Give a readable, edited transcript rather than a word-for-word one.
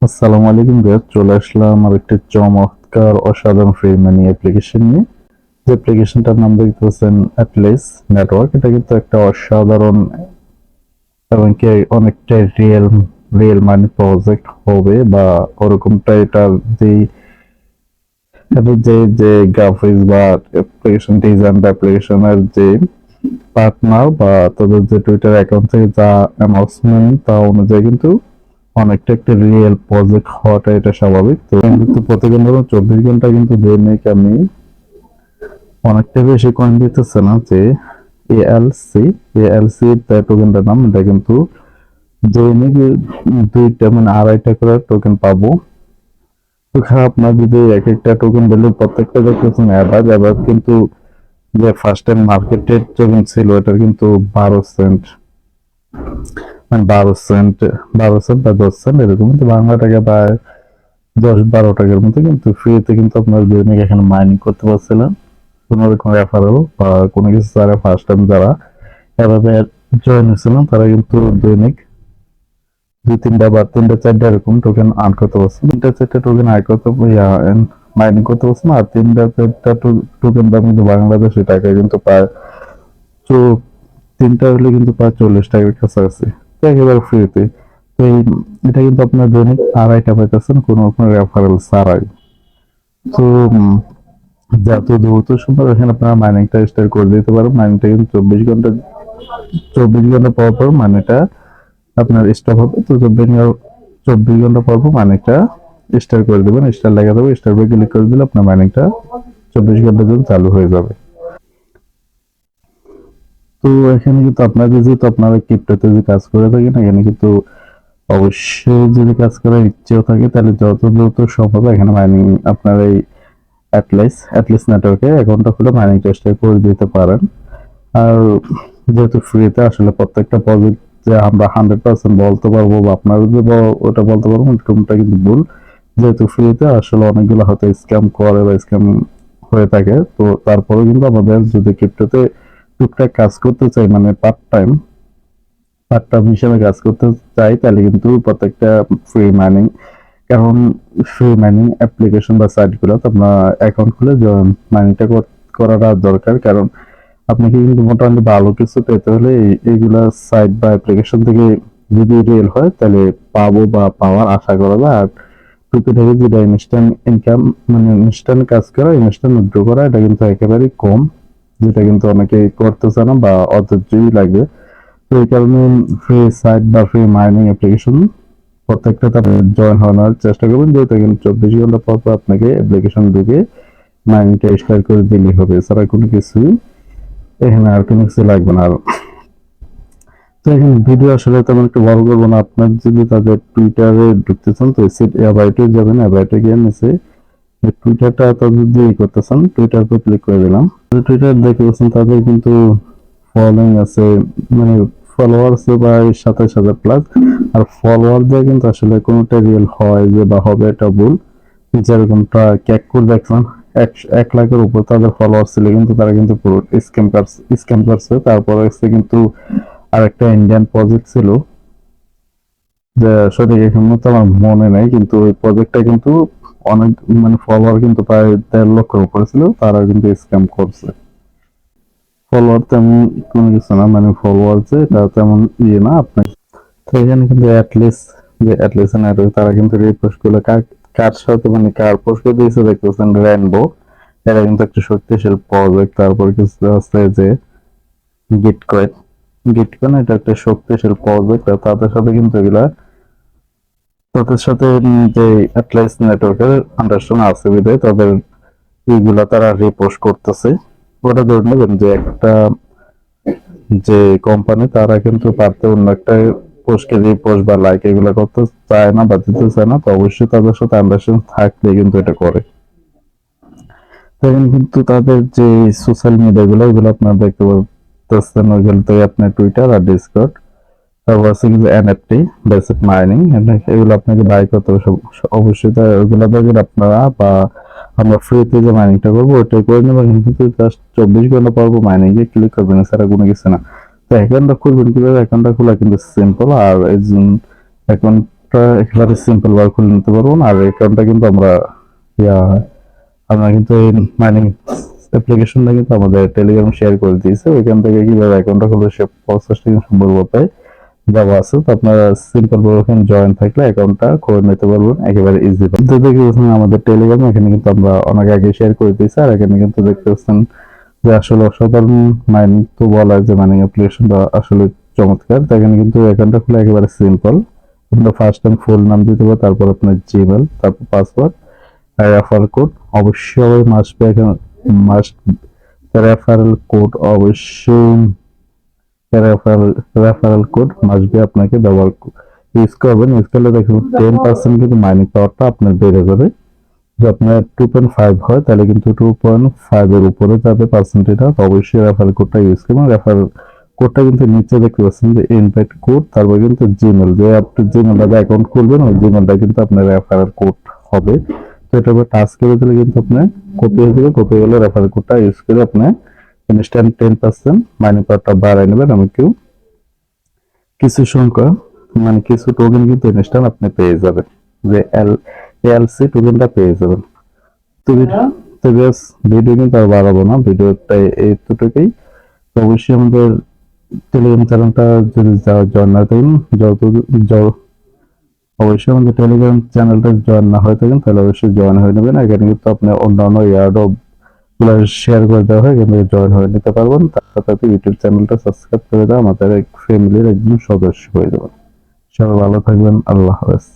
আসসালামু আলাইকুম গাইস, চলে আসলাম আর একটি চমৎকার অসাধারণ ফ্রি মানি অ্যাপ্লিকেশন নিয়ে। যে অ্যাপ্লিকেশনটার নাম দেখতে পাচ্ছেন অ্যাটলাস নেটওয়ার্ক। এটা কিন্তু একটা অসাধারণ এবং কি অনেকটাই রিয়েল মানি প্রজেক্ট হবে বা ওরকমটা এটার যে গ্রাফিক্স বা অ্যাপ্লিকেশন ডিজাইন বা অ্যাপ্লিকেশনের যে পার্টনার বা তাদের যে টুইটার অ্যাকাউন্ট থেকে যা অ্যানাউন্সমেন্ট তা অনুযায়ী কিন্তু অনেকটা একটা রিয়েল প্রজেক্ট হওয়াটা এটা স্বাভাবিক। তো কিন্তু প্রতিদিন ধরুন 24 ঘন্টা কিন্তু দৈনিক আমি অনেকটা বেশি কয়েন দিতেছে না যে এএলসি এএলসি টোকেনটার নাম। এটা কিন্তু দৈনিক দুইটা মানে আড়াইটা করে টোকেন পাবো। তো খারাপ না যদি এক একটা টোকেন ভ্যালু প্রত্যেকটা দেখতেছেন অ্যাভারেজ কিন্তু যে ফার্স্ট টাইম মার্কেটের টোকেন ছিল এটার কিন্তু 12 সেন্ট, মানে 12 সেন্ট, 12 সেন্ট বা 10 সেন্ট এরকম, কিন্তু বাংলা টাকা প্রায় 10-12 টাকার মতো কিন্তু ফ্রিতে কিন্তু আপনার দৈনিক এখানে মাইনিং করতে পারছিলেন। কোনো রকম রেফারেল বা কোনো কিছু যারা ফার্স্ট টাইম যারা এভাবে জয়েন হয়েছিলেন তারা কিন্তু দৈনিক 2-3টা বা 3টা 4টা এরকম টোকেন আর্ন করতে পারছেন। 3টা 4টা টোকেন আয় করতে মাইনিং করতে পারছেন। আর 3টা 4টা টোকেন দাম কিন্তু বাংলাদেশি টাকায় কিন্তু প্রায় 3টা হলে কিন্তু প্রায় 40 টাকার কাছাকাছি, তো একেবারে ফ্রিতে। তো এটা কিন্তু আপনার দৈনিক আড়াইটা পাইতেছেন কোনো রকম রেফারেল ছাড়াই। তো যত দ্রুত সম্ভব এখানে আপনারা মাইনিংটা স্টার্ট করে দিতে পারেন। মাইনিংটা কিন্তু 24 ঘন্টা পর পর মাইনিংটা আপনার স্টপ হবে। তো 24 ঘন্টা পর পর মাইনিংটা স্টার্ট করে দেবেন, স্টার লাগা দেবে, স্টার পরে ক্লিক করে দিলে আপনার মাইনিংটা 24 ঘন্টার জন্য চালু হয়ে যাবে। তো এখানে কিন্তু আপনাদের যেহেতু আপনারা ক্রিপ্টোতে যে কাজ করে থাকেন এখানে কিন্তু অবশ্যই যদি কাজ করার ইচ্ছেও থাকে তাহলে যত দ্রুত সম্ভব এখানে মাইনিং আপনার এই অ্যাটলিস্ট নেটওয়ার্কে অ্যাকাউন্টটা খুলে মাইনিং টেস্ট করে দিতে পারেন। আর যেহেতু ফ্রিতে আসলে প্রত্যেকটা প্রজেক্ট যে আমরা 100% বলতে পারবো বা আপনারা যদি ওটা বলতে পারবো এরকমটা কিন্তু ভুল। যেহেতু ফ্রিতে আসলে অনেকগুলো হয়তো স্ক্যাম করে বা স্ক্যাম হয়ে থাকে, তো তারপরেও কিন্তু আমাদের যদি ক্রিপ্টোতে টুকটাক কাজ করতে চাই মানে পার্ট টাইম হিসেবে কাজ করতে চাই তাহলে কিন্তু প্রত্যেকটা ফ্রি মাইনিং, কারণ ফ্রি মাইনিং অ্যাপ্লিকেশন বা সাইটগুলোতে আপনার অ্যাকাউন্ট খুলে মাইনিংটা করাটা দরকার। কারণ আপনাকে কিন্তু মোটামুটি ভালো কিছু পেতে হলে এইগুলা সাইট বা অ্যাপ্লিকেশন থেকে যদি রিয়েল হয় তাহলে পাবো বা পাওয়ার আশা করা যায়। আর টুকি থেকে যেটা ইনস্ট্যান্ট ইনকাম মানে ইনস্ট্যান্ট কাজ করা, ইনস্ট্যান্ট উইথড্র করা, এটা কিন্তু একেবারেই কম, যেটা কিন্তু অনেকেই করতেছে না বা অধৈর্যই লাগে। তো এই কারণে ফ্রি সাইট বা ফ্রি মাইনিং অ্যাপ্লিকেশন প্রত্যেকটাতে আপনি জয়েন হওয়ার চেষ্টা করবেন। যেহেতু এখানে 24 ঘন্টা পর পর আপনাকে অ্যাপ্লিকেশন ঢুকে মাইনিংটা স্টার্ট করে দিলেই হবে, এছাড়া কোনো কিছু এখানে আর কোনো কিছু লাগবে না। আর তো এখানে ভিডিও আসলে তেমন একটা বড় করবো না। আপনার যদি তাদের টুইটারে ঢুকতে চান তো অ্যাবাউটে যাবেন, অ্যাবাউটে গিয়ে নিচে টুইটারটা তাদের দিয়ে করতে চান টুইটার পর ক্লিক করে দিলাম। টুইটার দেখে বলছেন তাদের কিন্তু ফলোইং আছে, মানে ফলোয়ার আছে প্রায় 27,000 প্লাস। আর ফলোয়ার দিয়ে কিন্তু আসলে কোনোটা রিয়েল হয় যে বা হবে এটা ভুল। যেরকমটা ক্যাক করে দেখলাম 1 লাখের উপর তাদের ফলোয়ার ছিল, কিন্তু তারা কিন্তু পুরো স্ক্যাম করছে। তারপরে হচ্ছে কিন্তু আরেকটা ইন্ডিয়ান প্রজেক্ট ছিল যে সঠিক এখন তো আমার মনে নেই, কিন্তু ওই প্রজেক্টটা কিন্তু অনেক মানে ফলোয়ার কিন্তু প্রায় 1.5 লক্ষের উপরে ছিল, তারা কিন্তু স্ক্যাম করছে। ফলোয়ার তেমন কোনো কিছু না, মানে ফলোয়ার যে এটা তেমন ইয়ে না আপনার। তো এখানে কিন্তু অ্যাটলিস্ট নেটওয়ার্ক তারা কিন্তু রিপোস্ট গুলো কার সাথে মানে কার পোস্ট করে দিয়েছে দেখতেছেন রেইনবো। এটা কিন্তু একটা শক্তিশালী প্রজেক্ট। তারপর কিছু আছে যে গিটকয়েন গিটকয়েন এটা একটা শক্তিশালী প্রজেক্ট। তাদের সাথে কিন্তু এগুলা তাদের সাথে যে অ্যাটলাস নেটওয়ার্কের আন্ডারস্ট্যান্ড আছে বিধায় তাদের এইগুলা তারা রিপোস্ট করতেছে। ওটা ধরে নেবেন যে একটা যে কোম্পানি তারা কিন্তু পারতে অন্য একটা পোস্টকে রিপোস্ট বা লাইক এগুলো করতে চায় না বা দিতে চায় না, তো অবশ্যই তাদের সাথে আন্ডারস্ট্যান্ড থাকলে কিন্তু এটা করে। তখন কিন্তু তাদের যে সোশ্যাল মিডিয়া গুলো ওইগুলো আপনার দেখতে পাচ্ছেন, ওইগুলোতে আপনার টুইটার আর ডিসকর্ড, তারপর আছে কিন্তু এনএফটি বেসিক মাইনিং, এগুলো আপনাকে বাই করতে হবে অবশ্যই। ওইগুলো দেখবেন আপনারা বা আমরা ফ্রিতে যে মাইনিংটা করবো ওইটাই করে নেবেন, কিন্তু জাস্ট 24 ঘন্টা পর মাইনিং এ ক্লিক করবেন, এছাড়া কোনো কিছু না। তো অ্যাকাউন্টটা খুলবেন কিভাবে? অ্যাকাউন্টটা খোলা কিন্তু সিম্পল। আর অ্যাকাউন্ট অ্যাকাউন্টটা একেবারে সিম্পল ভাবে খুলে নিতে পারবো। আর অ্যাকাউন্টটা কিন্তু আমরা কিন্তু এই মাইনিং অ্যাপ্লিকেশনটা কিন্তু আমাদের টেলিগ্রাম শেয়ার করে দিয়েছে, ওইখান থেকে কিভাবে অ্যাকাউন্টটা খুলবে সে প্রসেসটা কিন্তু সম্পূর্ণভাবে দেওয়া আছে। তো আপনারা সিম্পল ভাবে ওখানে জয়েন থাকলে অ্যাকাউন্টটা করে নিতে পারবেন একেবারে ইজি। তো দেখতে পাচ্ছেন আমাদের টেলিগ্রাম, এখানে কিন্তু আমরা অনেক আগে শেয়ার করে দিয়েছি। আর এখানে কিন্তু দেখতে পাচ্ছেন যে আসলে অসাধারণ মাইনিং তো বলা যায়, মাইনিং অ্যাপ্লিকেশনটা আসলে চমৎকার। তো এখানে কিন্তু অ্যাকাউন্টটা খোলা একেবারে সিম্পল। আপনার ফার্স্ট টাইম ফুল নাম দিতে হবে, তারপর আপনার জিমেল, তারপর পাসওয়ার্ড আর রেফারেল কোড অবশ্যই মাস্ট বি। এখানে মাস্ট রেফারেল কোড অবশ্যই, রেফারেল কোড মাস্ট বি আপনাকে ব্যবহার ইউজ করবেন। ইউজ করলে দেখুন 10% কিন্তু মাইনিং পাওয়ারটা আপনার বেড়ে যাবে। যদি আপনার 2.5 হয় তাহলে কিন্তু 2.5 এর উপরে যাবে পার্সেন্টেজটা। তো অবশ্যই রেফারেল কোডটা ইউজ করবেন। রেফারেল কোডটা কিন্তু নিচে দেখতে পাচ্ছেন যে ইনভাইট কোড, তারপর কিন্তু জিমেল, যে আপনি জিমেলটা অ্যাকাউন্ট খুলবেন ওই জিমেলটা কিন্তু আপনার রেফারেল কোড হবে। তো এটা উপর টাচ করে দিলে কিন্তু আপনার কপি হয়ে যাবে। কপি হলে রেফারেল কোডটা ইউজ করে আপনি ইনস্ট্যান্ট 10% মাইনিং পাওয়ারটা বাড়ায় নেবেন। আমি কিছু সংখ্যা মানে কিছু টোকেন কিন্তু ইনস্ট্যান্ট আপনি পেয়ে যাবেন, যে এলসি টোকেনটা পেয়ে যাবেন। তো বেশ ভিডিও কিন্তু আর বাড়াবো না, ভিডিওটা এইটুকুই। তো অবশ্যই আমাদের টেলিগ্রাম চ্যানেলটা যদি জয়েন না থাকেন, অবশ্যই আমাদের টেলিগ্রাম চ্যানেলটা জয়েন না হয়ে থাকেন তাহলে অবশ্যই জয়েন হয়ে নেবেন। এখানে কিন্তু আপনি অন্যান্য এয়ারড্রপ গুলো শেয়ার করে দেওয়া হয়, এখানে জয়েন হয়ে নিতে পারবেন। তার সাথে ইউটিউব চ্যানেলটা সাবস্ক্রাইব করে দেওয়া আমাদের ফ্যামিলির একজন সদস্য হয়ে যাবেন। সবাই ভালো থাকবেন, আল্লাহ হাফেজ।